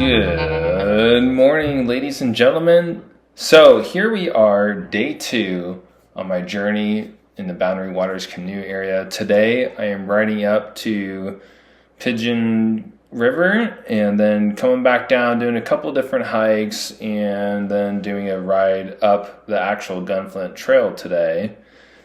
Good morning, ladies and gentlemen. So here we are, day 2 on my journey in the Boundary Waters Canoe Area. Today I am riding up to Pigeon River and then coming back down, doing a couple different hikes, and then doing a ride up the actual Flint Trail today.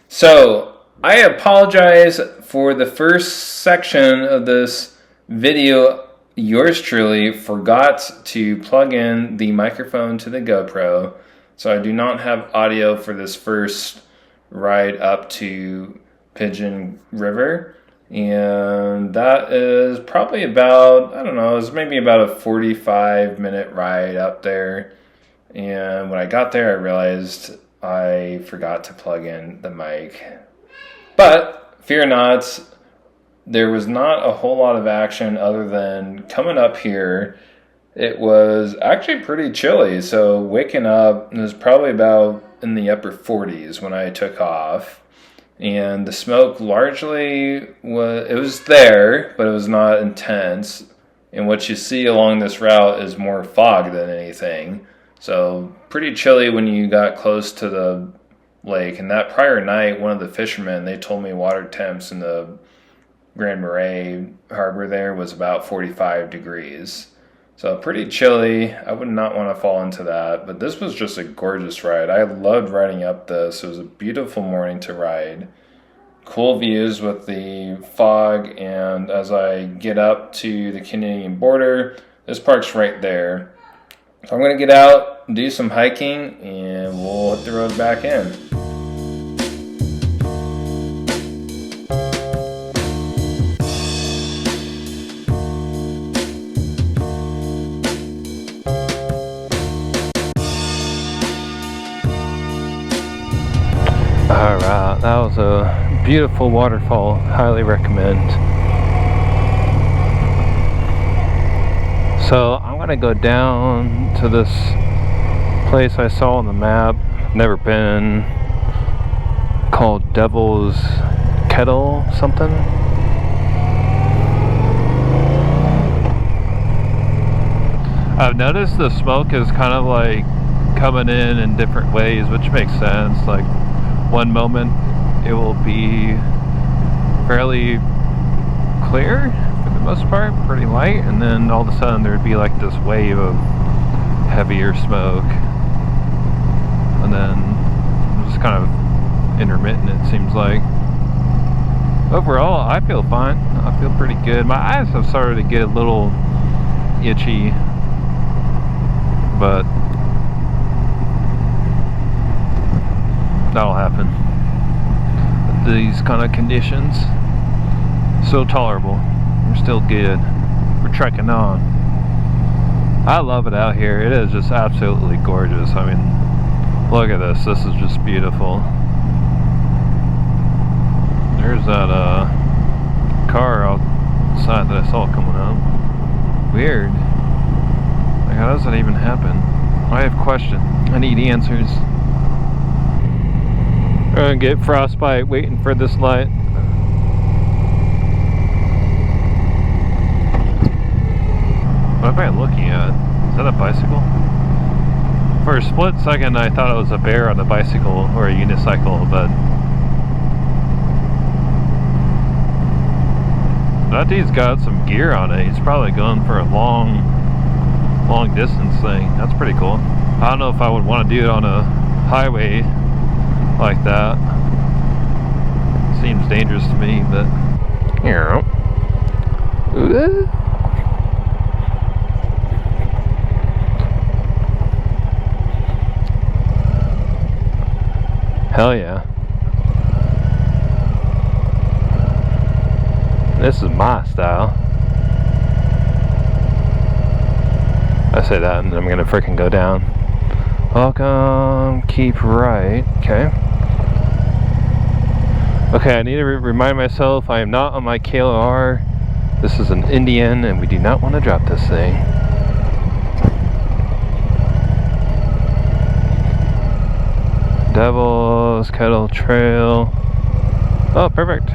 So I apologize for the first section of this video. Yours truly forgot to plug in the microphone to the GoPro, so I do not have audio for this first ride up to Pigeon River, and that is probably about, I don't know, it's maybe about a 45-minute ride up there. And when I got there, I realized I forgot to plug in the mic. But fear not, there was not a whole lot of action other than coming up here. It was actually pretty chilly, so waking up, it was probably about in the upper 40s when I took off. And the smoke largely was there, but it was not intense. And what you see along this route is more fog than anything. So pretty chilly when you got close to the lake. And that prior night, one of the fishermen, they told me water temps in the Grand Marais Harbor there was about 45 degrees. So pretty chilly. I would not want to fall into that, but this was just a gorgeous ride. I loved riding up this. It was a beautiful morning to ride. Cool views with the fog, and as I get up to the Canadian border, this park's right there. So I'm going to get out and do some hiking, and we'll hit the road back in. Alright, that was a beautiful waterfall. Highly recommend. So I'm gonna go down to this place I saw on the map. Never been. Called Devil's Kettle something. I've noticed the smoke is kind of like coming in different ways, which makes sense. Like, one moment it will be fairly clear for the most part, pretty light, and then all of a sudden there'd be like this wave of heavier smoke, and then just kind of intermittent, it seems like. Overall, I feel fine. I feel pretty good. My eyes have started to get a little itchy, but that'll happen. These kind of conditions, still tolerable. We're still good. We're trekking on. I love it out here. It is just absolutely gorgeous. I mean, look at this. This is just beautiful. There's that car outside that I saw coming up. Weird. Like, how does that even happen? I have questions. I need answers. I'm gonna get frostbite waiting for this light. What am I looking at? Is that a bicycle? For a split second I thought it was a bear on a bicycle or a unicycle, but that dude's got some gear on it. He's probably going for a long distance thing. That's pretty cool. I don't know if I would want to do it on a highway like that. Seems dangerous to me, but yeah. Hell yeah. This is my style. I say that and I'm gonna freaking go down. Welcome, keep right. Okay. Okay, I need to remind myself I am not on my KLR. This is an Indian and we do not want to drop this thing. Devil's Kettle Trail. Oh, perfect.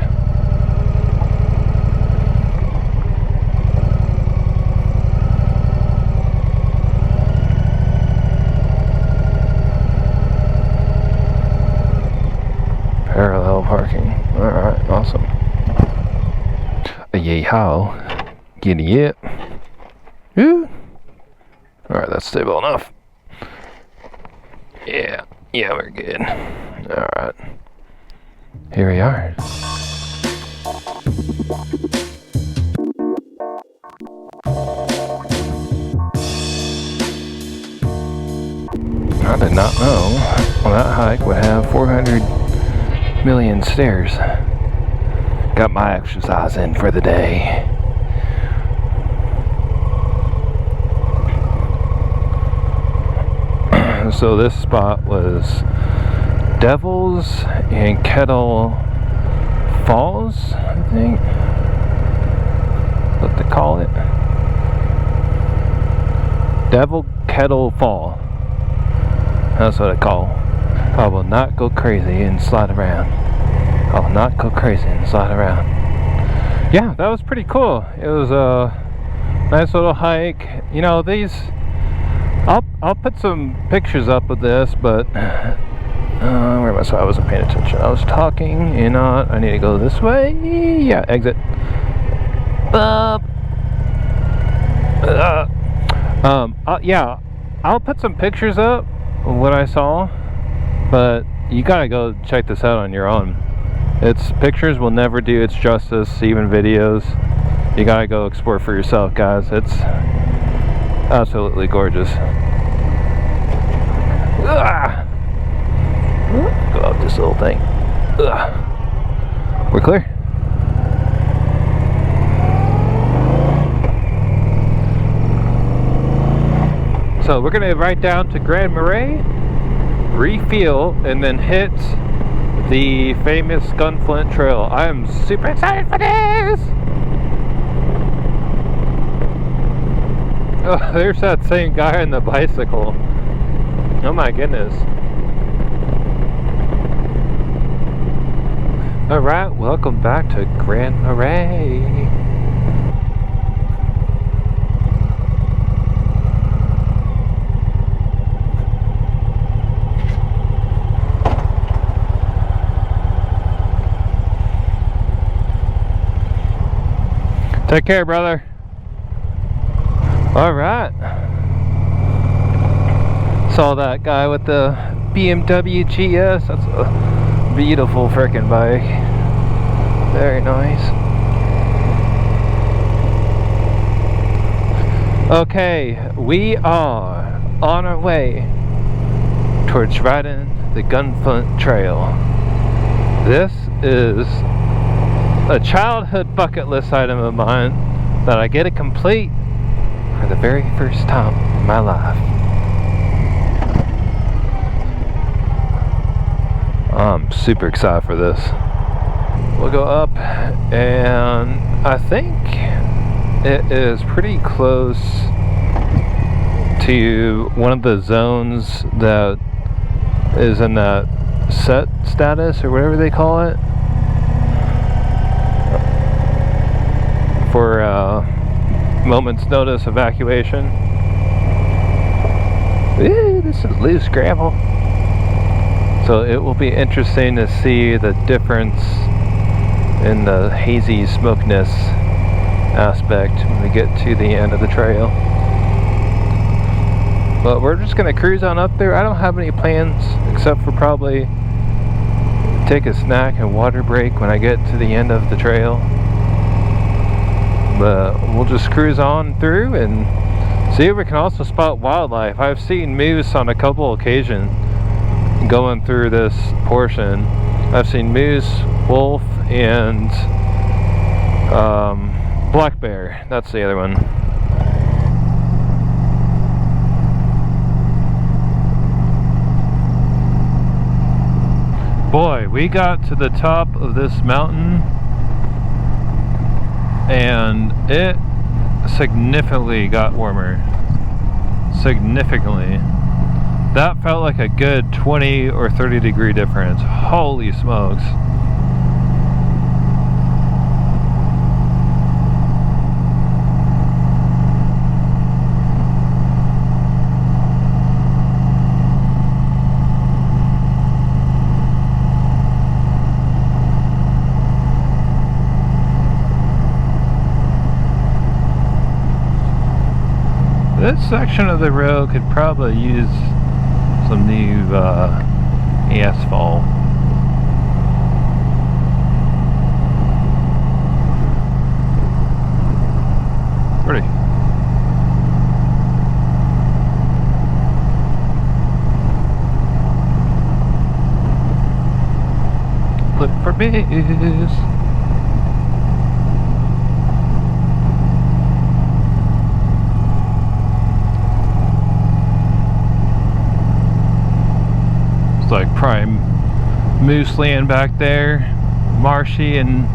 Yeehaw. Giddy it. Ooh. Alright, that's stable enough. Yeah, we're good. Alright. Here we are. I did not know that hike would have 400 million stairs. Got my exercise in for the day. So this spot was Devil's and Kettle Falls, I think. What they call it? Devil Kettle Fall. That's what I call. I will not go crazy and slide around. I will not go crazy and slide around. Yeah, that was pretty cool. It was a nice little hike. You know, these, I'll put some pictures up of this, but where was I? I wasn't paying attention. I was talking, you know, I need to go this way. Yeah, exit. Yeah, I'll put some pictures up of what I saw, but you gotta go check this out on your own. Its pictures will never do its justice, even videos. You gotta go explore for yourself, guys. It's absolutely gorgeous. Go up this little thing. We're clear. So we're gonna right down to Grand Marais, refuel, and then hit the famous Flint Trail. I am super excited for this! Oh, there's that same guy on the bicycle. Oh my goodness. Alright, welcome back to Grand Marais. Take care, brother. Alright. Saw that guy with the BWCA. That's a beautiful freaking bike. Very nice. Okay, we are on our way towards riding the Flint Trail. This is a childhood bucket list item of mine that I get to complete for the very first time in my life. I'm super excited for this. We'll go up, and I think it is pretty close to one of the zones that is in that set status or whatever they call it for moment's notice evacuation. Ooh, this is loose gravel. So it will be interesting to see the difference in the hazy smokiness aspect when we get to the end of the trail. But we're just gonna cruise on up there. I don't have any plans except for probably take a snack and water break when I get to the end of the trail. But we'll just cruise on through and see if we can also spot wildlife. I've seen moose on a couple occasions going through this portion. I've seen moose, wolf, and black bear. That's the other one. Boy, we got to the top of this mountain and it significantly got warmer. Significantly. That felt like a good 20 or 30 degree difference. Holy smokes. This section of the road could probably use some new asphalt. Pretty. Look for bees. It's like prime moose land back there, marshy and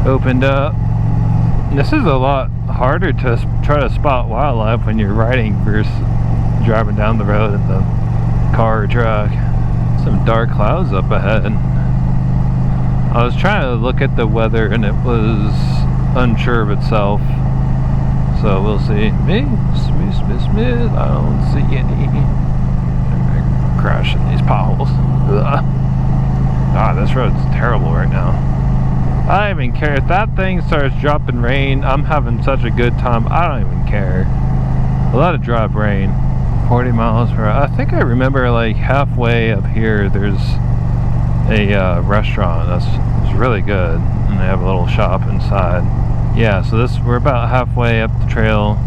opened up. And this is a lot harder to try to spot wildlife when you're riding versus driving down the road in the car or truck. Some dark clouds up ahead. I was trying to look at the weather and it was unsure of itself. So we'll see. Miss. I don't see any. Crashing these potholes. Ah, this road's terrible right now. I don't even care if that thing starts dropping rain. I'm having such a good time. I don't even care. Let it drop rain. 40 miles per hour. I think I remember like halfway up here there's a restaurant that's really good, and they have a little shop inside. Yeah, so we're about halfway up the trail.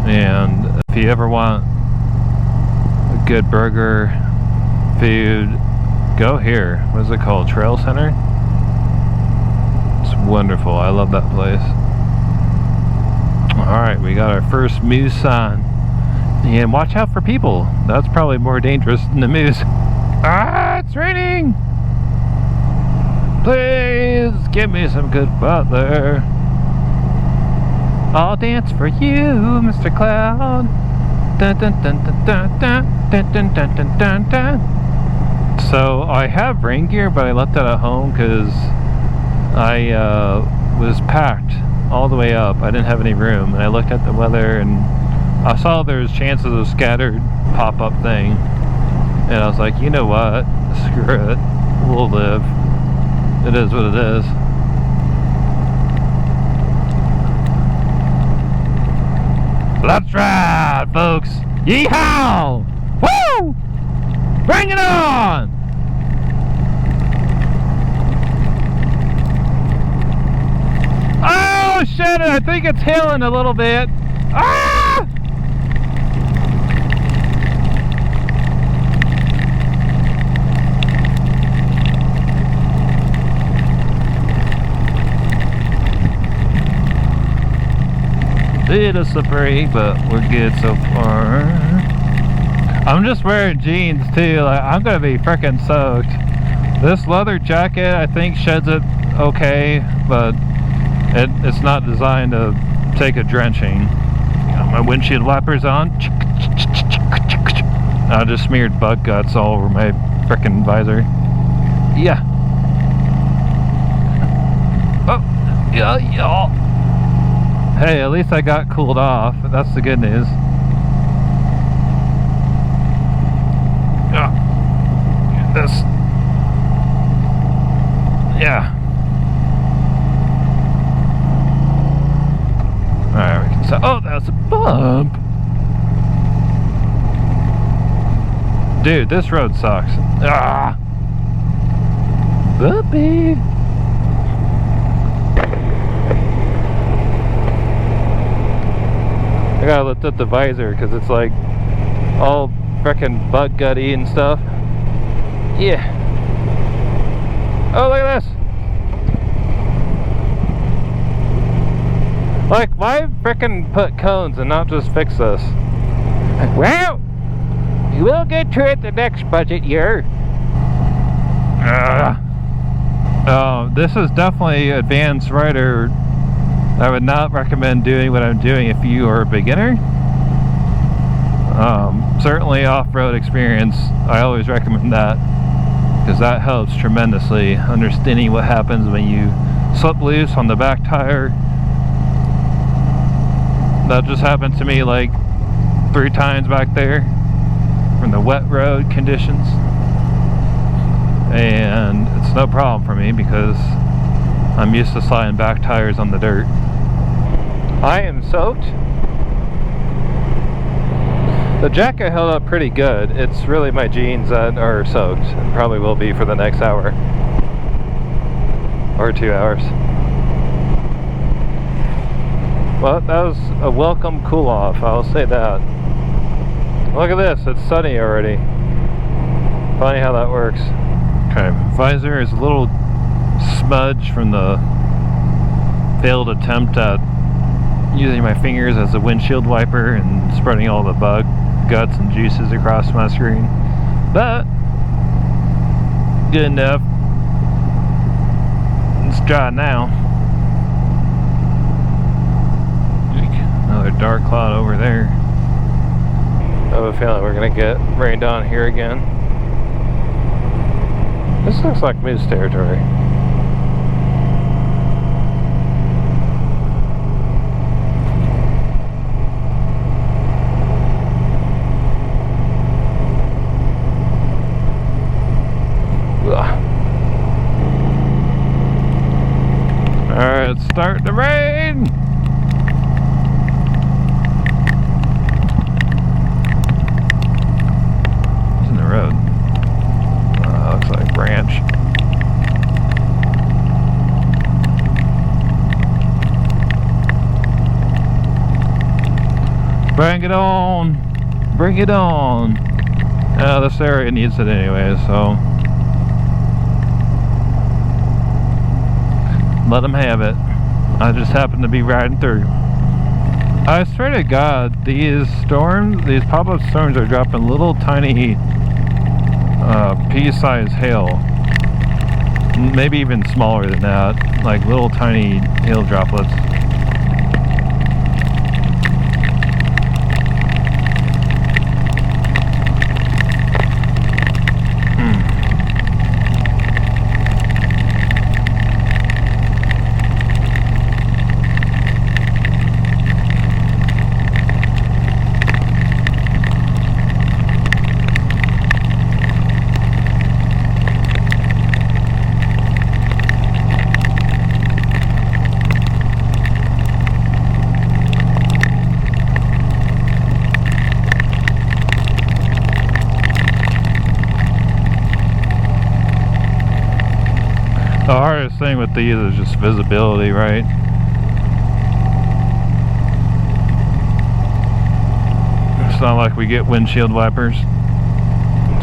And if you ever want a good burger, food, go here. What is it called? Trail Center? It's wonderful. I love that place. Alright, we got our first moose sign. And watch out for people. That's probably more dangerous than the moose. Ah, it's raining! Please give me some good weather. I'll dance for you, Mr. Cloud. Dun, dun, dun, dun, dun, dun, dun, dun, dun, dun, dun, dun. So I have rain gear, but I left that at home because I was packed all the way up. I didn't have any room, and I looked at the weather and I saw there's chances of scattered pop-up thing, and I was like, you know what? Screw it. We'll live. It is what it is. Let's ride, folks! Yeehaw! Woo! Bring it on! Oh shit! I think it's hailing a little bit. Ah! Little slippery, but we're good so far. I'm just wearing jeans too. Like, I'm gonna be freaking soaked. This leather jacket I think sheds it okay, but it's not designed to take a drenching. Got my windshield wipers on. I just smeared bug guts all over my frickin' visor. Yeah. Oh, yeah. Hey, at least I got cooled off. That's the good news. This. Yeah. Alright, we can stop. Oh, that's a bump. Dude, this road sucks. Ah! Bumpy! I gotta lift up the visor because it's like all frickin' bug gutty and stuff. Yeah. Oh, look at this! Like, why frickin' put cones and not just fix this? Well, we'll get to it the next budget year. This is definitely advanced rider. I would not recommend doing what I'm doing if you are a beginner. Certainly off-road experience, I always recommend that, because that helps tremendously understanding what happens when you slip loose on the back tire. That just happened to me like 3 times back there from the wet road conditions, and it's no problem for me because I'm used to sliding back tires on the dirt. I am soaked. The jacket held up pretty good. It's really my jeans that are soaked, and probably will be for the next hour or 2 hours. Well, that was a welcome cool off, I'll say that. Look at this, it's sunny already. Funny how that works. Okay, visor is a little smudge from the failed attempt at using my fingers as a windshield wiper and spreading all the bug guts and juices across my screen. But good enough. It's dry now. Another dark cloud over there. I have a feeling we're gonna get rained on here again. This looks like moose territory. Alright, it's starting to rain! What's in the road? Looks like branch. Bring it on! Bring it on! This area needs it anyway, so let them have it. I just happen to be riding through. I swear to God, these storms, these pop-up storms are dropping little tiny pea-sized hail. Maybe even smaller than that, like little tiny hail droplets. The hardest thing with these is just visibility, right? It's not like we get windshield wipers.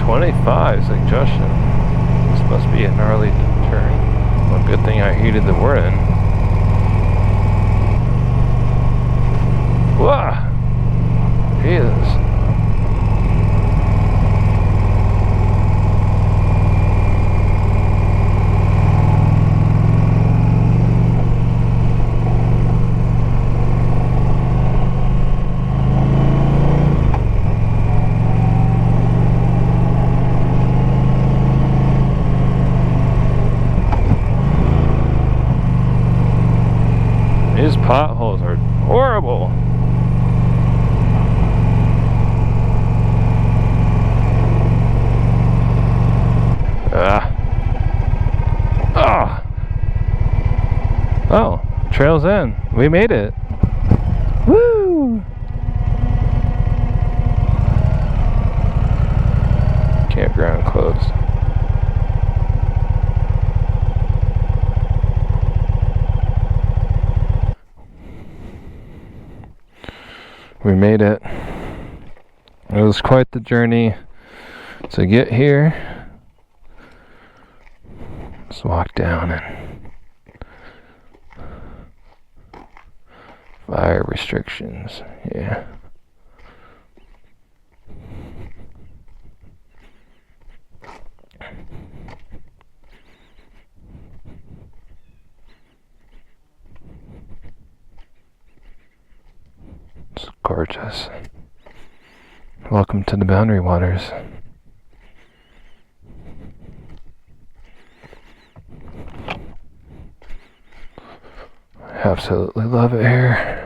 25 suggestion. This must be a gnarly turn. Well, good thing I heated the warning. Whoa! Jesus. These potholes are horrible. Oh, trail's in. We made it. Woo! Campground closed. We made it. It was quite the journey to get here. Let's walk down and fire restrictions. Yeah. It's gorgeous. Welcome to the Boundary Waters. I absolutely love it here.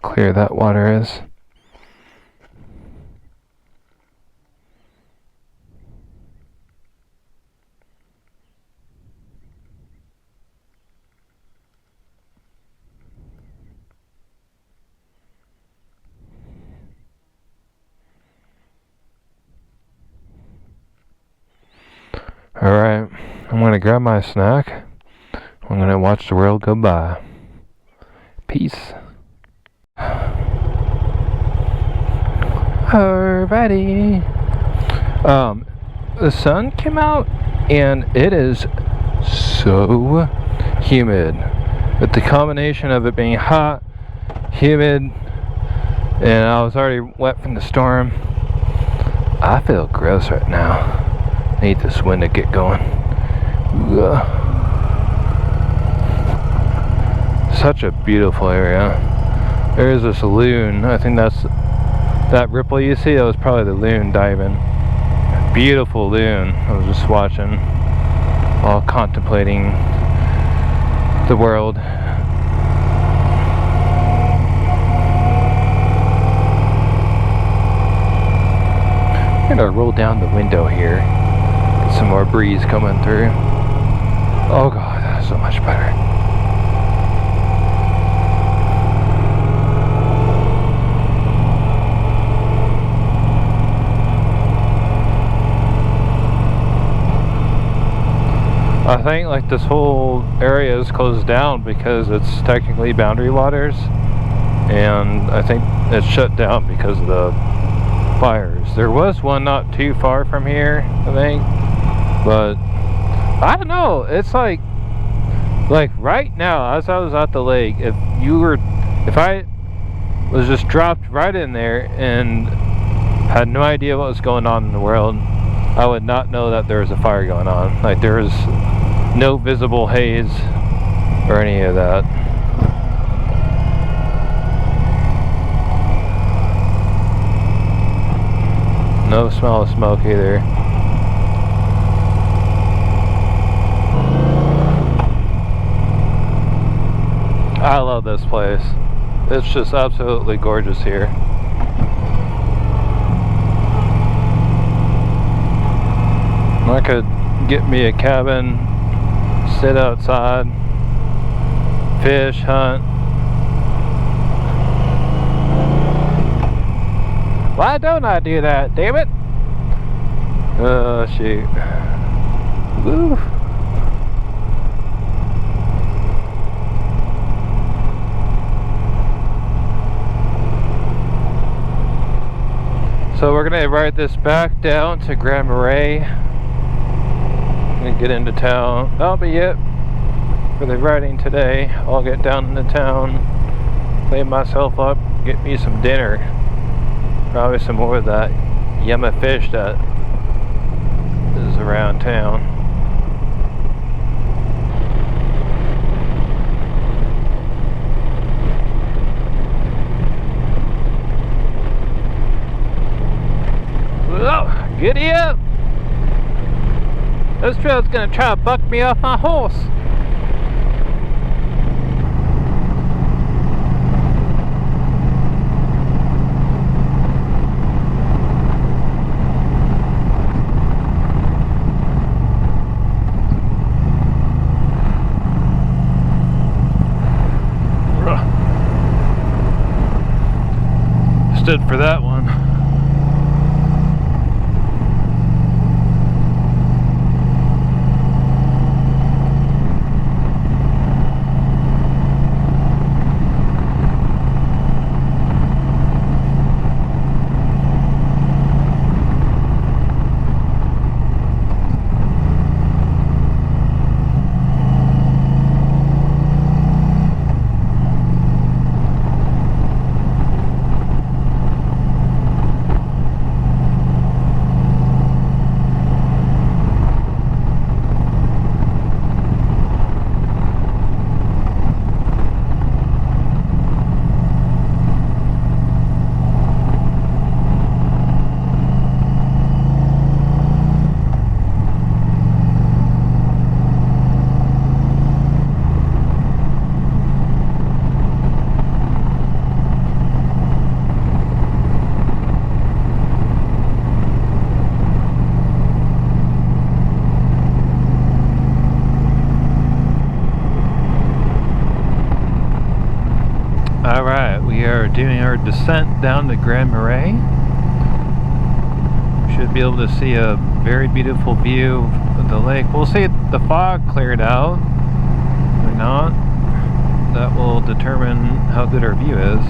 clear that water is. Alright, I'm gonna grab my snack. I'm gonna watch the world go by. Peace. Alrighty. The sun came out and it is so humid. With the combination of it being hot, humid, and I was already wet from the storm, I feel gross right now. I need this wind to get going. Ugh. Such a beautiful area. There is this loon. I think that's that ripple you see. That was probably the loon diving. Beautiful loon. I was just watching, while contemplating the world. I'm gonna roll down the window here. Get some more breeze coming through. Oh god, that's so much better. I think like this whole area is closed down because it's technically Boundary Waters, and I think it's shut down because of the fires. There was one not too far from here, I think, but I don't know. It's like right now, as I was at the lake, if I was just dropped right in there and had no idea what was going on in the world, I would not know that there was a fire going on. Like, there was no visible haze or any of that. No smell of smoke either. I love this place. It's just absolutely gorgeous here. I could get me a cabin, sit outside, fish, hunt. Why don't I do that, damn it? Oh, shoot. Woo. So we're gonna ride this back down to Grand Marais and get into town. That'll be it for the riding today. I'll get down into town, clean myself up, get me some dinner. Probably some more of that yummy fish that is around town. Oh, giddy up! This trail's gonna try to buck me off my horse. Stood for that one. continuing our descent down the Grand Marais. We should be able to see a very beautiful view of the lake. We'll see if the fog cleared out or not. That will determine how good our view is.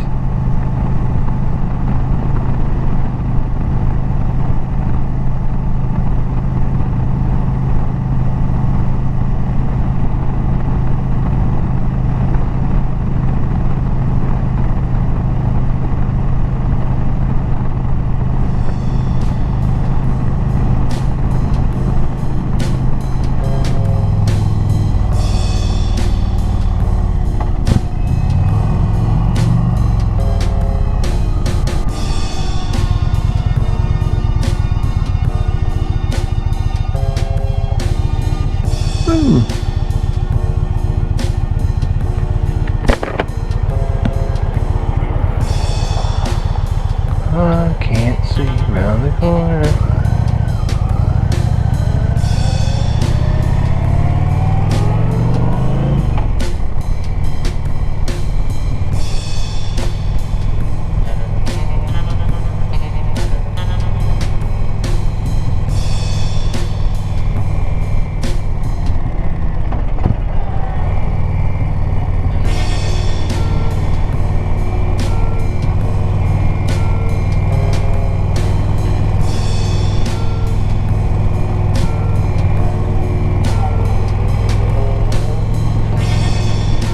I can't see around the corner.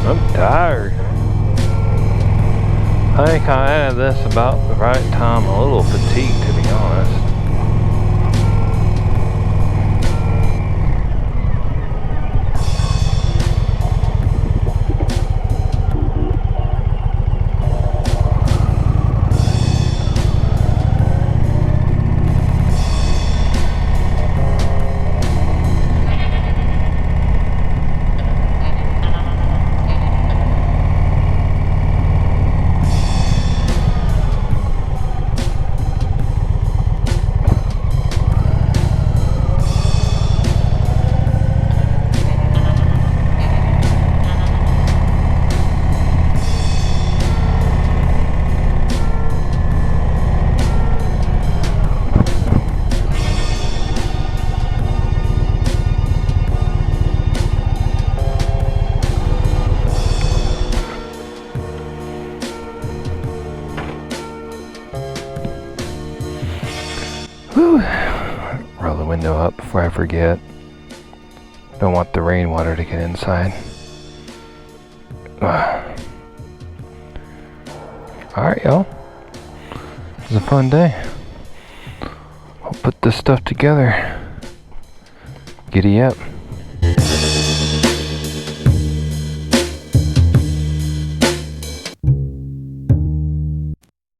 I'm tired. I think I added this about the right time. A little fatigued, to be honest. Whew. Roll the window up before I forget. Don't want the rainwater to get inside. Alright, y'all. It was a fun day. I'll put this stuff together. Giddy up.